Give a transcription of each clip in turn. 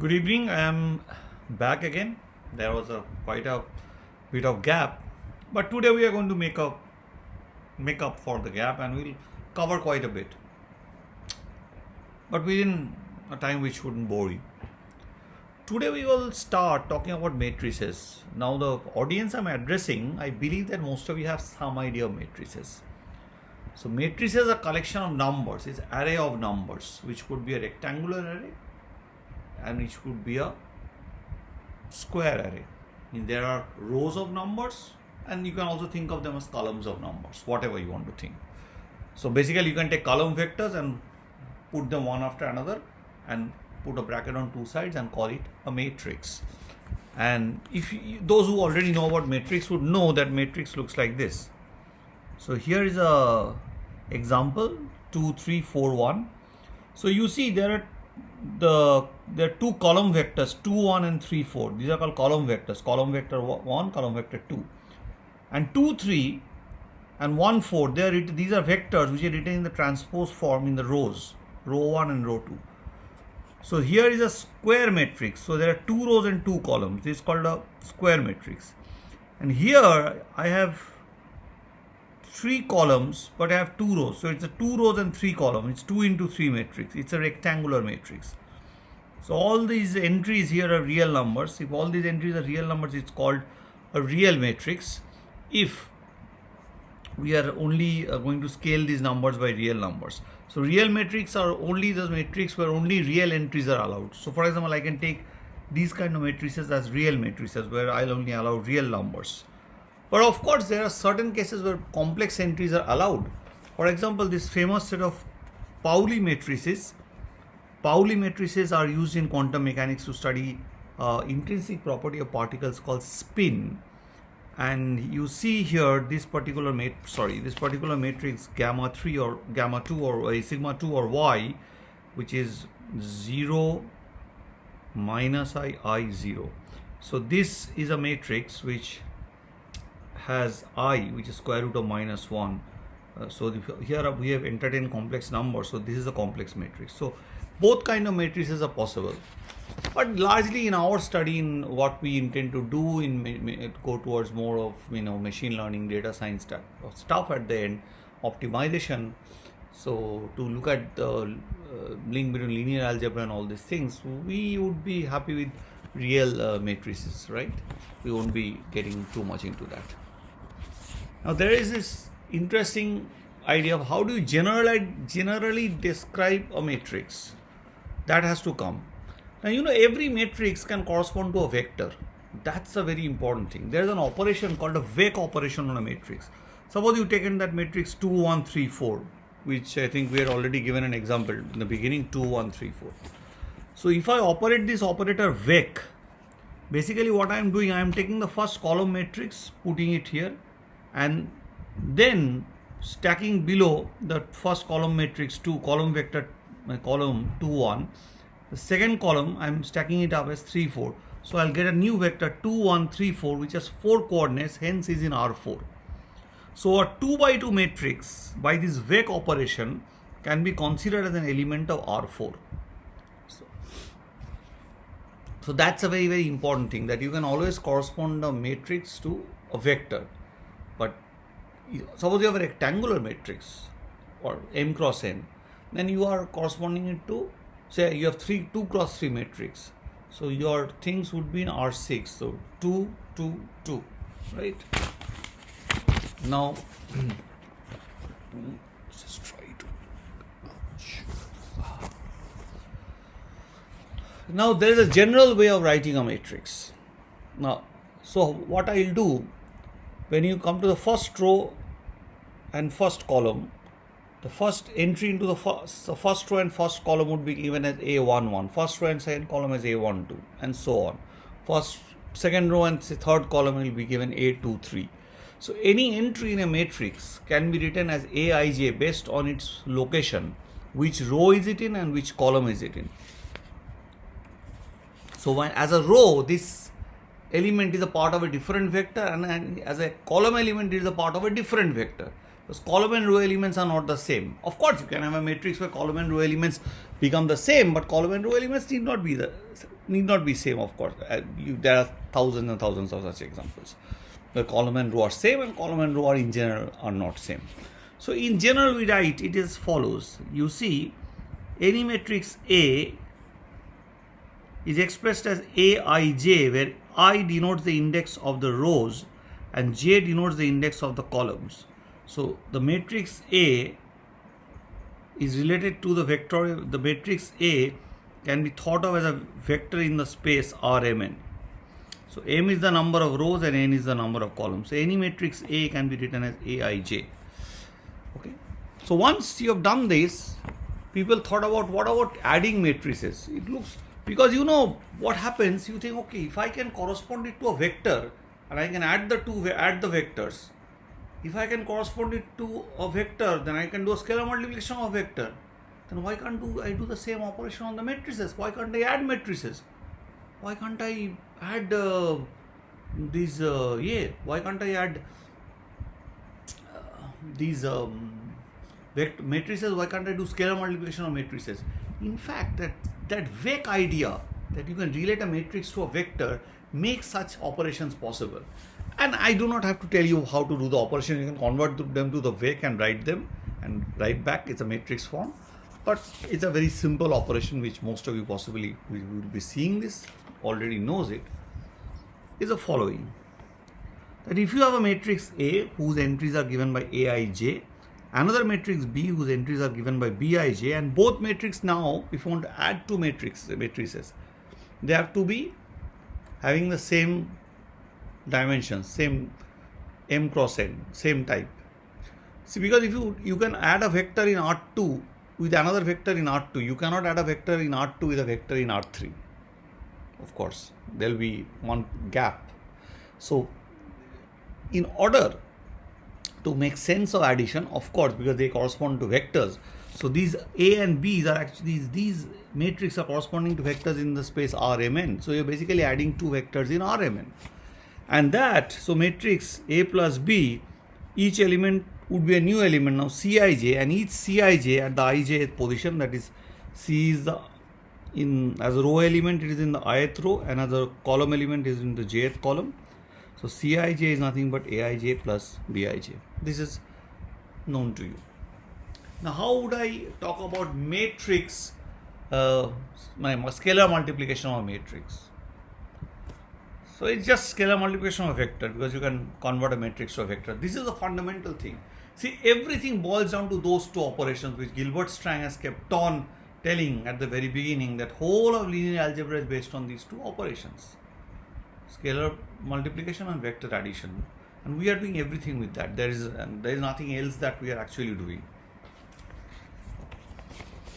Good evening. I am back again. There was a quite a bit of gap, but today we are going to make up for the gap, and we'll cover quite a bit, but within a time which wouldn't bore you. Today we will start talking about matrices. Now the audience I'm addressing, I believe that most of you have some idea of matrices. So matrices are a collection of numbers. It's array of numbers, which could be a rectangular array, and which could be a square array. There are rows of numbers, and you can also think of them as columns of numbers, whatever you want to think. So basically you can take column vectors and put them one after another and put a bracket on two sides and call it a matrix. And those who already know about matrix would know that matrix looks like this. So here is a example 2 3 4 1. So you see there are two column vectors 2 1 and 3 4. These are called column vectors. Column vector 1, column vector 2, and 2 3 and 1 4. These are vectors which are written in the transpose form in the rows, row 1 and row 2. So here is a square matrix. So there are 2 rows and 2 columns. This is called a square matrix. And here I have 3 columns, but I have 2 rows. So it's a 2 rows and 3 columns. It's 2 into 3 matrix. It's a rectangular matrix. So all these entries here are real numbers. If all these entries are real numbers, it's called a real matrix. If we are only going to scale these numbers by real numbers. So real matrix are only those matrices where only real entries are allowed. So for example, I can take these kind of matrices as real matrices where I'll only allow real numbers. But of course, there are certain cases where complex entries are allowed. For example, this famous set of Pauli matrices. Pauli matrices are used in quantum mechanics to study intrinsic property of particles called spin. And you see here this particular matrix gamma 3 or gamma 2 or sigma 2 or y, which is 0 minus I 0. So this is a matrix which has I, which is square root of minus 1. Here we have entered in complex numbers, so this is a complex matrix. So both kind of matrices are possible, but largely in our study, in what we intend to do, go towards more of machine learning, data science stuff at the end, optimization. So to look at the link between linear algebra and all these things, we would be happy with real matrices, right? We won't be getting too much into that. Now there is this interesting idea of how do you generally describe a matrix. That has to come. Now every matrix can correspond to a vector. That's a very important thing. There is an operation called a Vec operation on a matrix. Suppose you taken that matrix 2 1 3 4, which I think we had already given an example in the beginning, 2 1 3 4. So if I operate this operator Vec, basically what I am doing, I am taking the first column matrix, putting it here, and then stacking below the first column matrix 2 column vector column 2 1. The second column I'm stacking it up as 3 4. So I'll get a new vector 2 1 3 4, which has 4 coordinates, hence is in R4. So a 2 by 2 matrix by this Vec operation can be considered as an element of R4. So that's a very, very important thing, that you can always correspond a matrix to a vector. But suppose you have a rectangular matrix or m cross n, then you are corresponding it to, say you have 2 cross 3 matrix. So your things would be in R6. So 2 2 2, right? Now just try to. Now there is a general way of writing a matrix. Now, so what I'll do, when you come to the first row and first column, the first entry into the first row and first column would be given as A11, first row and second column as A12, and so on. Second row and third column will be given A23. So any entry in a matrix can be written as Aij based on its location, which row is it in and which column is it in. So as a row, this element is a part of a different vector, and as a column element it is a part of a different vector. Because column and row elements are not the same. Of course, you can have a matrix where column and row elements become the same, but column and row elements need not be same. Of course, there are thousands and thousands of such examples where column and row are same, and column and row are in general are not same. So in general, we write it as follows. You see, any matrix A is expressed as Aij, where I denotes the index of the rows and J denotes the index of the columns. So the matrix A is related to the vector. The matrix A can be thought of as a vector in the space Rmn. So m is the number of rows and n is the number of columns. So any matrix A can be written as Aij. Okay. So once you have done this, people thought about what about adding matrices. It looks, because you know what happens, you think, okay, if I can correspond it to a vector and I can add the vectors. If I can correspond it to a vector, then I can do a scalar multiplication of a vector. Then why can't I do the same operation on the matrices? Why can't I add matrices? Why can't I add these? Why can't I add these matrices? Why can't I do scalar multiplication of matrices? In fact, that vague idea that you can relate a matrix to a vector makes such operations possible. And I do not have to tell you how to do the operation. You can convert them to the vec and write them and write back. It's a matrix form. But it's a very simple operation which most of you possibly will be seeing this, already knows it, is the following. That if you have a matrix A whose entries are given by Aij, another matrix B whose entries are given by Bij, and both matrices now, if you want to add two matrices, they have to be having the same dimensions, same m cross n, same type. See, because if you can add a vector in R2 with another vector in R2, you cannot add a vector in R2 with a vector in R3. Of course, there will be one gap. So, in order to make sense of addition, of course, because they correspond to vectors, so these A and B's are actually, these matrices are corresponding to vectors in the space Rmn. So, you're basically adding two vectors in Rmn. And so matrix A plus B, each element would be a new element now Cij, and each Cij at the ij position, that is C is as a row element, it is in the ith row, and as a column element is in the jth column. So Cij is nothing but Aij plus Bij. This is known to you. Now how would I talk about matrix, my scalar multiplication of a matrix? So it's just scalar multiplication of a vector, because you can convert a matrix to a vector. This is the fundamental thing. See, everything boils down to those two operations, which Gilbert Strang has kept on telling at the very beginning, that whole of linear algebra is based on these two operations: scalar multiplication and vector addition. And we are doing everything with that. There is nothing else that we are actually doing.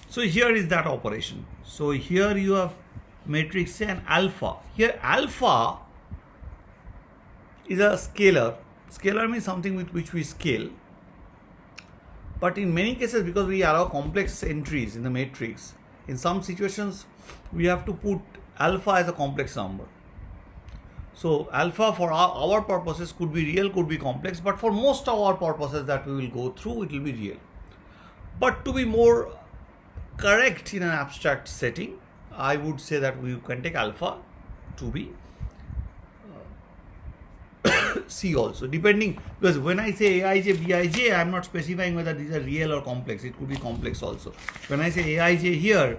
So here is that operation. So here you have matrix A and alpha. Here alpha is a scalar. Scalar means something with which we scale. But in many cases, because we allow complex entries in the matrix, in some situations we have to put alpha as a complex number. So alpha for our purposes could be real, could be complex, but for most of our purposes that we will go through, it will be real. But to be more correct in an abstract setting, I would say that we can take alpha to be C also, depending, because when I say Aij, Bij, I am not specifying whether these are real or complex. It could be complex also. When I say Aij here,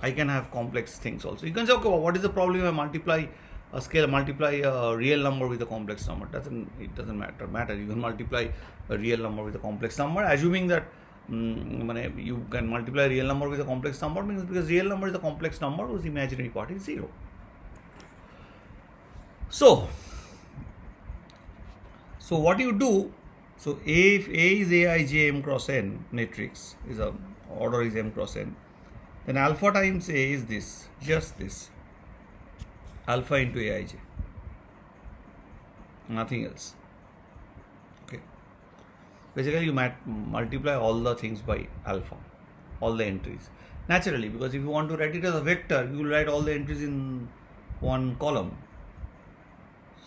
I can have complex things also. You can say, okay, well, what is the problem if I multiply a real number with a complex number? It doesn't matter. You can multiply a real number with a complex number, assuming that you can multiply a real number with a complex number, means because real number is a complex number whose imaginary part is 0. So what you do, so if A is Aij m cross n matrix, is a order is m cross n, then alpha times A is this, just this, alpha into Aij, nothing else. Okay. Basically you multiply all the things by alpha, all the entries. Naturally, because if you want to write it as a vector, you will write all the entries in one column.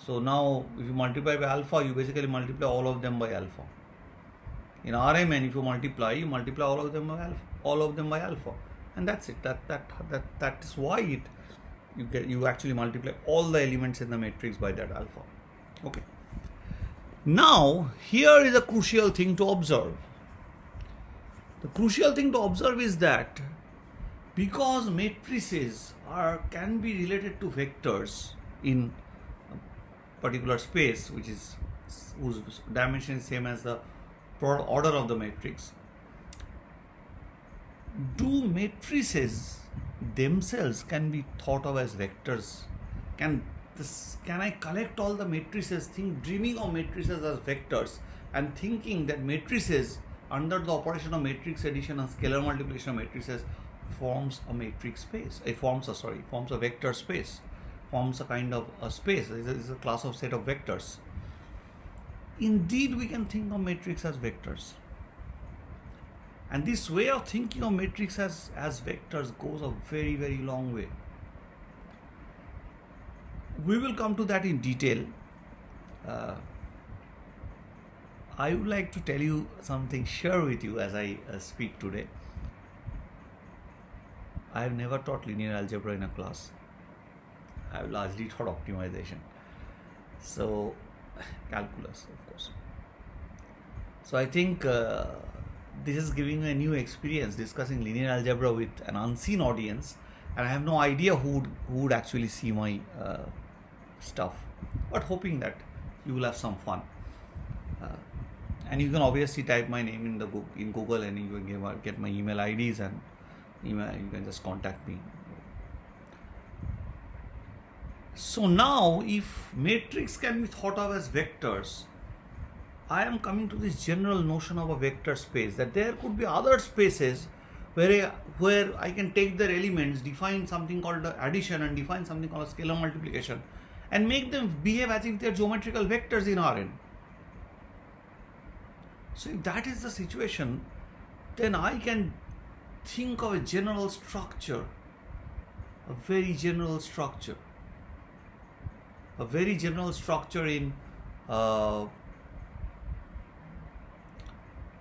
So now if you multiply by alpha, you basically multiply all of them by alpha. In Rmn, if you multiply all of them by alpha, and that's it. That is why you actually multiply all the elements in the matrix by that alpha. Okay. Now here is a crucial thing to observe. The crucial thing to observe is that because matrices can be related to vectors in a particular space, which is whose dimension is same as the order of the matrix, do matrices themselves can be thought of as vectors? Can I collect all the matrices, dreaming of matrices as vectors and thinking that matrices under the operation of matrix addition and scalar multiplication of matrices forms a matrix space? Forms a vector space, forms a kind of a space. Is a class of set of vectors. Indeed, we can think of matrix as vectors. And this way of thinking of matrix as vectors goes a very, very long way. We will come to that in detail. I would like to tell you something, share with you as I speak today. I have never taught linear algebra in a class. I have largely taught optimization. So, calculus, of course. So I think this is giving a new experience discussing linear algebra with an unseen audience, and I have no idea who would actually see my stuff, but hoping that you will have some fun. And you can obviously type my name in Google, and you can get my email IDs, and you can just contact me. So now, if matrix can be thought of as vectors, I am coming to this general notion of a vector space, that there could be other spaces where I can take their elements, define something called addition and define something called a scalar multiplication, and make them behave as if they are geometrical vectors in Rn. So if that is the situation, then I can think of a general structure, a very general structure in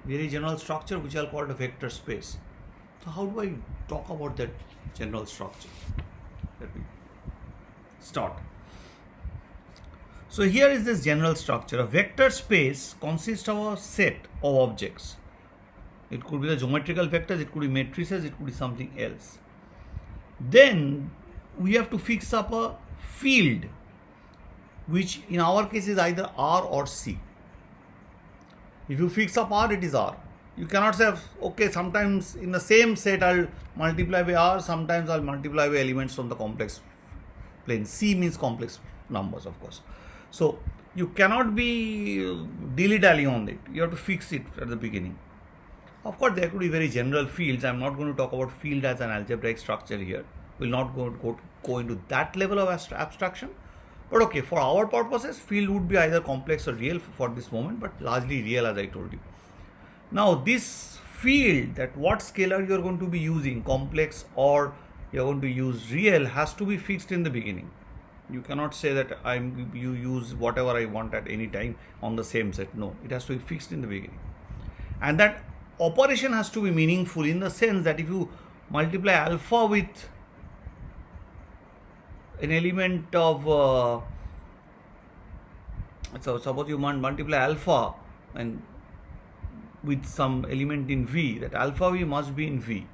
very general structure which I'll call a vector space. So how do I talk about that general structure? Let me start. So here is this general structure. A vector space consists of a set of objects. It could be the geometrical vectors, it could be matrices, it could be something else. Then we have to fix up a field, which in our case is either R or C. If you fix up R, it is R. You cannot say, okay, sometimes in the same set I'll multiply by R, sometimes I'll multiply by elements from the complex plane. C means complex numbers, of course. So you cannot be dilly-dally on it. You have to fix it at the beginning. Of course, there could be very general fields. I'm not going to talk about field as an algebraic structure here. We'll not go into that level of abstraction. But okay, for our purposes, field would be either complex or real for this moment, but largely real, as I told you. Now, this field, that what scalar you are going to be using, complex or you are going to use real, has to be fixed in the beginning. You cannot say that you use whatever I want at any time on the same set. No, it has to be fixed in the beginning. And that operation has to be meaningful in the sense that if you multiply alpha with an element of so suppose you multiply alpha and with some element in V, that alpha V must be in V.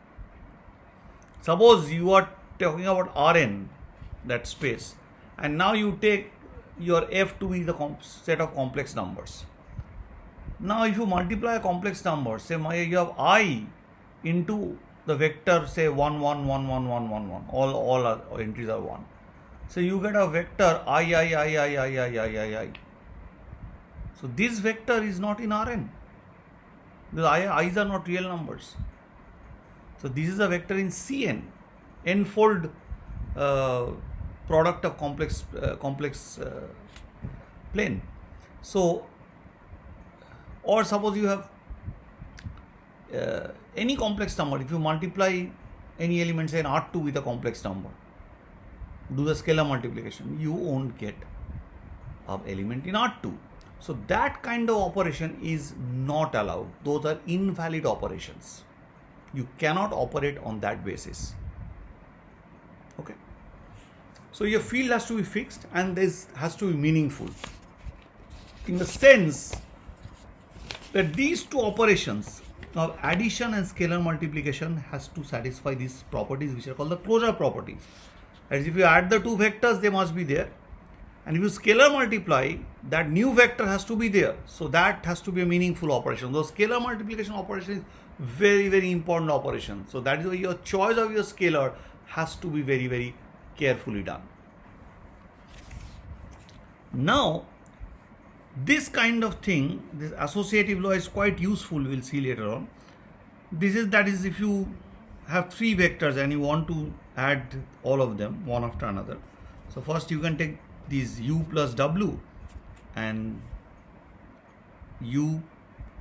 Suppose you are talking about Rn, that space, and now you take your F to be the set of complex numbers. Now if you multiply a complex number, say you have I into the vector, say 1, 1, 1, 1, 1, 1, 1, all entries are 1. So you get a vector I. So this vector is not in Rn, because i's are not real numbers. So this is a vector in Cn, n-fold product of complex plane. So, or suppose you have any complex number. If you multiply any element, say an R2 with a complex number, do the scalar multiplication, you won't get element in R2. So that kind of operation is not allowed. Those are invalid operations. You cannot operate on that basis. Okay. So your field has to be fixed and this has to be meaningful in the sense that these two operations of addition and scalar multiplication has to satisfy these properties which are called the closure properties. As if you add the two vectors, they must be there. And if you scalar multiply, that new vector has to be there. So that has to be a meaningful operation. So scalar multiplication operation is very, very important operation. So that is why your choice of your scalar has to be very, very carefully done. Now, this kind of thing, this associative law is quite useful, we'll see later on. That is if you have three vectors and you want to add all of them one after another. So first you can take these u plus w and u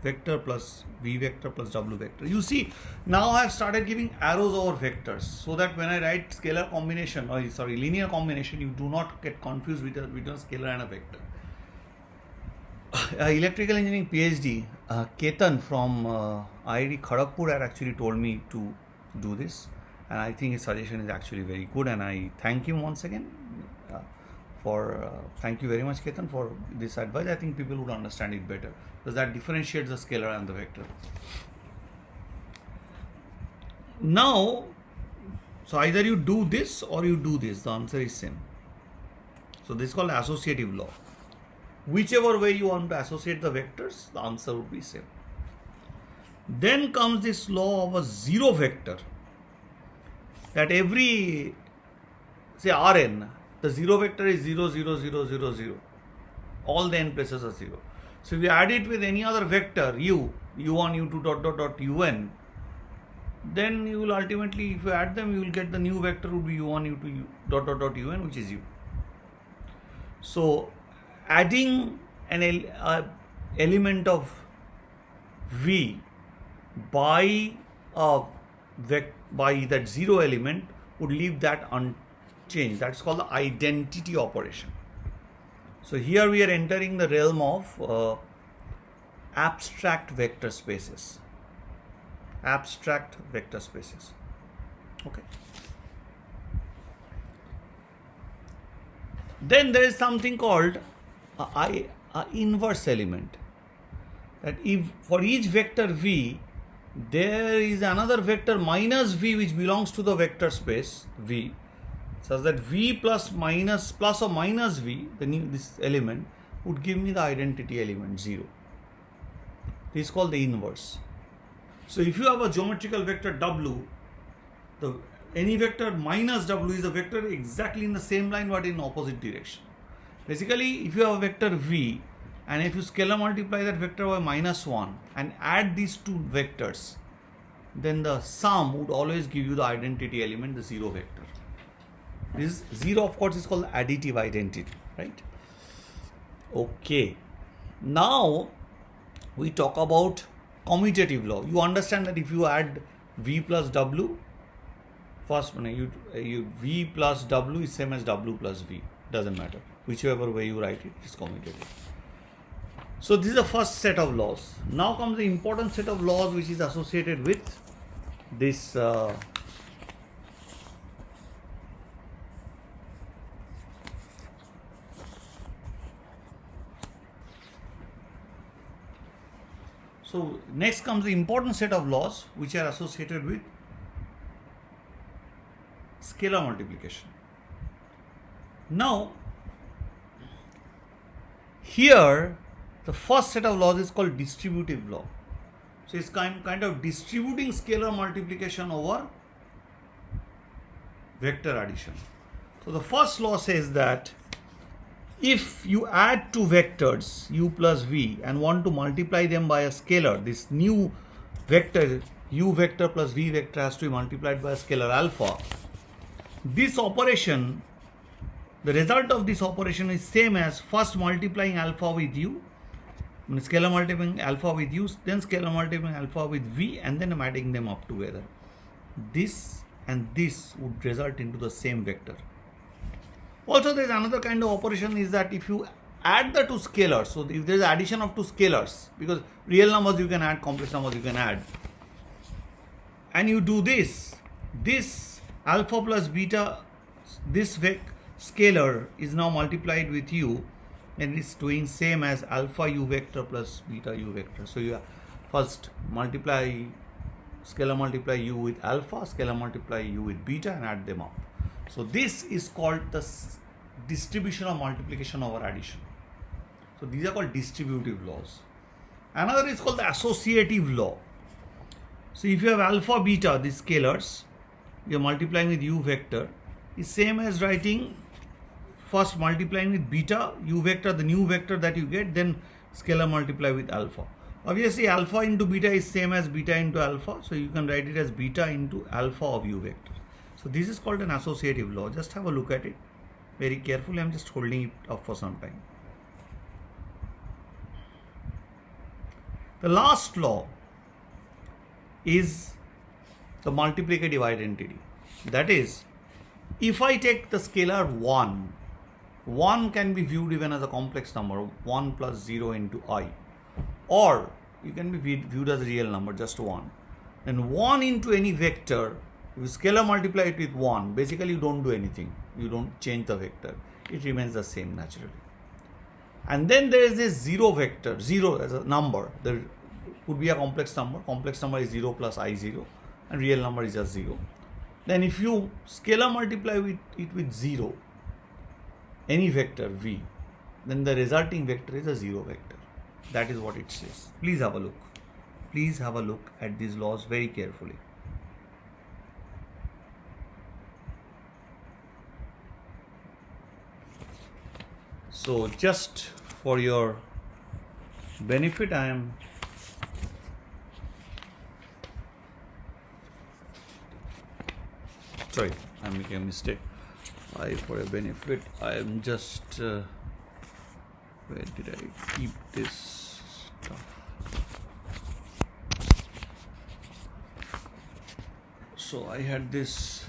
vector plus v vector plus w vector. You see, now I have started giving arrows over vectors so that when I write scalar combination, linear combination, you do not get confused with a scalar and a vector. Electrical engineering PhD, Ketan from IIT Kharagpur had actually told me to do this, and I think his suggestion is actually very good, and I thank him once again thank you very much, Ketan, for this advice. I think people would understand it better because that differentiates the scalar and the vector. Now, so either you do this or you do this, the answer is same. So this is called associative law. Whichever way you want to associate the vectors, the answer would be same. Then comes this law of a zero vector, that every, say Rn, the zero vector is 0, 0, 0, 0, 0. All the n places are 0. So if you add it with any other vector, u1, u2, dot, dot, dot, un, then you will ultimately, if you add them, you will get the new vector would be u1, u2, dot, dot, dot, un, which is u. So adding an element of v by that zero element would leave that unchanged. That's called the identity operation. So here we are entering the realm of abstract vector spaces. Abstract vector spaces. Okay. Then there is something called a inverse element. That if for each vector v, there is another vector minus v which belongs to the vector space v, such that v plus or minus v, this element would give me the identity element 0. This is called the inverse. So if you have a geometrical vector w, any vector minus w is a vector exactly in the same line but in opposite direction. Basically, if you have a vector v and if you scalar multiply that vector by -1 and add these two vectors, then the sum would always give you the identity element, the 0 vector. This 0, of course, is called additive identity, right? Okay. Now we talk about commutative law. You understand that if you add v plus w, first v plus w is same as w plus v. Doesn't matter. Whichever way you write it, it's commutative. So this is the first set of laws. Now comes the important set of laws which is associated with this so next comes the important set of laws which are associated with scalar multiplication. Now, here the first set of laws is called distributive law. So it's kind of distributing scalar multiplication over vector addition. So the first law says that if you add two vectors u plus v and want to multiply them by a scalar, this new vector u vector plus v vector has to be multiplied by a scalar alpha. This operation, the result of this operation is same as first multiplying alpha with u, scalar multiplying alpha with u, then scalar multiplying alpha with v, and then I'm adding them up together. This and this would result into the same vector. Also, there is another kind of operation is that if you add the two scalars, so if there is addition of two scalars, because real numbers you can add, complex numbers you can add, and you do this alpha plus beta, this scalar is now multiplied with u, and it's doing same as alpha u vector plus beta u vector. So you first scalar multiply u with alpha, scalar multiply u with beta, and add them up. So this is called the distribution of multiplication over addition. So these are called distributive laws. Another is called the associative law. So if you have alpha, beta, these scalars, you are multiplying with u vector, is same as writing first multiplying with beta u vector, the new vector that you get, then scalar multiply with alpha. Obviously alpha into beta is same as beta into alpha, so you can write it as beta into alpha of u vector. So this is called an associative law. Just have a look at it very carefully. I'm just holding it up for some time. The last law is the multiplicative identity. That is, if I take the scalar 1 can be viewed even as a complex number, 1 plus 0 into I, or you can be viewed as a real number, just 1. Then 1 into any vector, if you scalar multiply it with 1, basically you don't do anything. You don't change the vector. It remains the same naturally. And then there is this 0 vector, 0 as a number. There could be a complex number. Complex number is 0 plus I0, and real number is just 0. Then if you scalar multiply it with 0, any vector v, then the resulting vector is a 0 vector. That is what it says. Please have a look. Please have a look at these laws very carefully. So just for your benefit, I'm making a mistake. For a benefit, I am just where did I keep this stuff? So I had this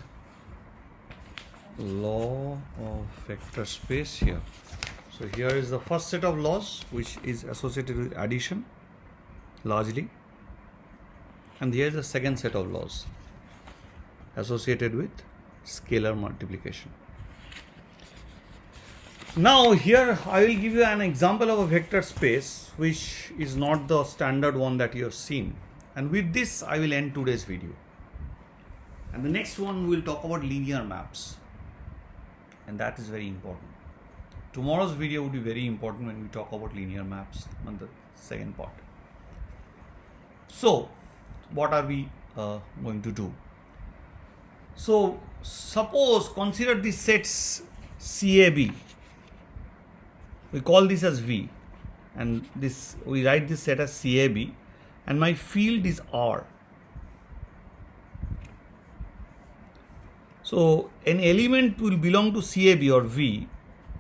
law of vector space here. So here is the first set of laws, which is associated with addition largely, and here is the second set of laws associated with scalar multiplication. Now here I will give you an example of a vector space which is not the standard one that you have seen, and with this I will end today's video. And the next one we will talk about linear maps, and that is very important. Tomorrow's video would be very important when we talk about linear maps on the second part. So what are we going to do? So suppose, consider these sets CAB. We call this as V, and this we write this set as CAB, and my field is R. So an element will belong to CAB or V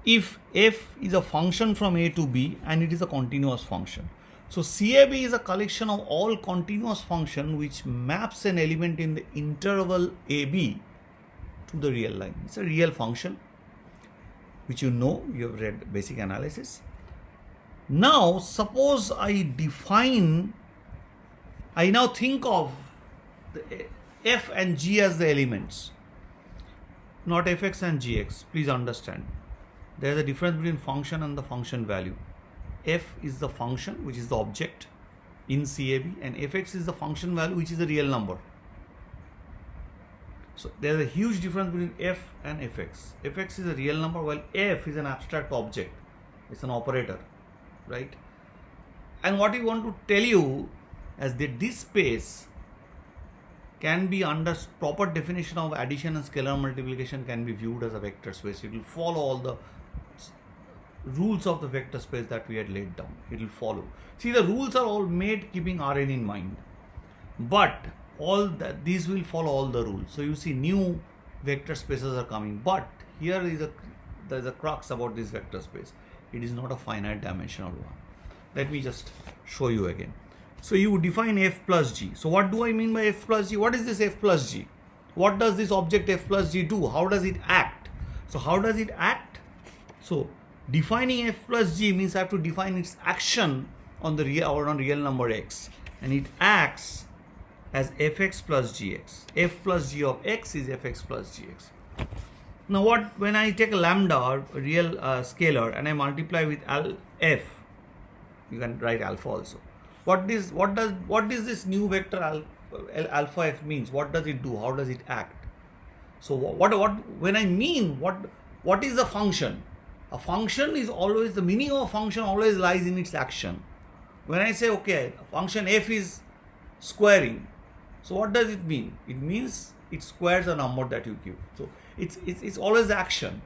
if f is a function from A to B and it is a continuous function. So CAB is a collection of all continuous function which maps an element in the interval AB to the real line. It's a real function which you know, you have read basic analysis. Now suppose I now think of the f and g as the elements, not fx and gx. Please understand, there is a difference between function and the function value. F is the function, which is the object in CAB, and fx is the function value, which is a real number. So there is a huge difference between f and fx. Fx is a real number, while f is an abstract object. It's an operator, right? And what we want to tell you is that this space can be, under proper definition of addition and scalar multiplication, can be viewed as a vector space. It will follow all the rules of the vector space that we had laid down. It will follow. See, the rules are all made keeping Rn in mind, but all that, these will follow all the rules. So you see new vector spaces are coming, but here is there is a crux about this vector space. It is not a finite dimensional one. Let me just show you again. So you define f plus g. So what do I mean by f plus g? What is this f plus g? What does this object f plus g do? How does it act? So how does it act? So Defining f plus g means I have to define its action on the real or on real number x, and it acts as fx plus gx. F plus g of x is fx plus gx. Now when I take a lambda or a real scalar and I multiply with f, you can write alpha also. What is this new vector alpha f means? What does it do? How does it act? So when I mean what is the function? A function is always, the meaning of a function always lies in its action. When I say, okay, function f is squaring, so what does it mean? It means it squares a number that you give. So it's always the action.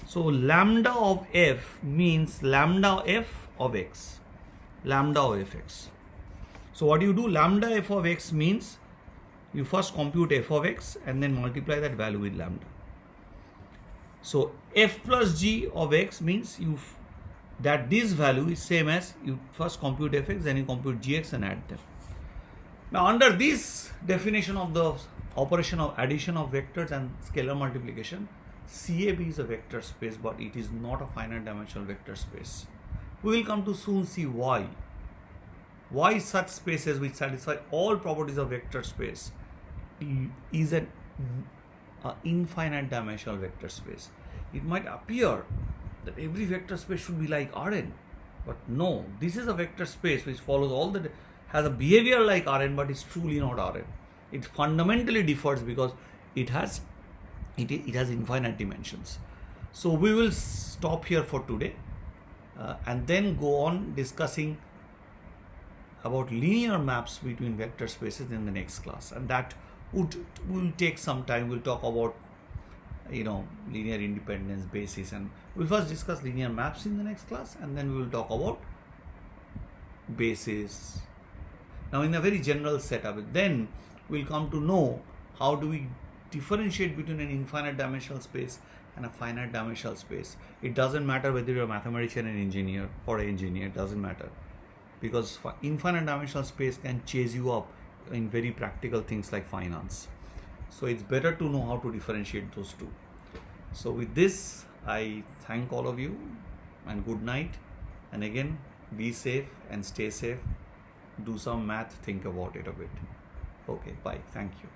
So lambda of f means lambda f of x, lambda of fx. So what you do, lambda f of x means you first compute f of x and then multiply that value with lambda. So f plus g of x means that this value is same as you first compute fx, then you compute gx and add them. Now under this definition of the operation of addition of vectors and scalar multiplication, CAB is a vector space, but it is not a finite dimensional vector space. We will come to soon see why. Why such spaces which satisfy all properties of vector space is an infinite dimensional vector space. It might appear that every vector space should be like Rn, but no, this is a vector space which follows has a behavior like Rn, but is truly not Rn. It fundamentally differs because it has infinite dimensions. So we will stop here for today and then go on discussing about linear maps between vector spaces in the next class, and that will take some time. We'll talk about linear independence, basis, and we'll first discuss linear maps in the next class, and then we will talk about basis. Now in a very general setup, then we'll come to know how do we differentiate between an infinite dimensional space and a finite dimensional space. It doesn't matter whether you're a mathematician, an engineer, or an engineer, it doesn't matter, because infinite dimensional space can chase you up in very practical things like finance. So it's better to know how to differentiate those two. So with this, I thank all of you and good night. And again, be safe and stay safe. Do some math, think about it a bit. Okay, bye. Thank you.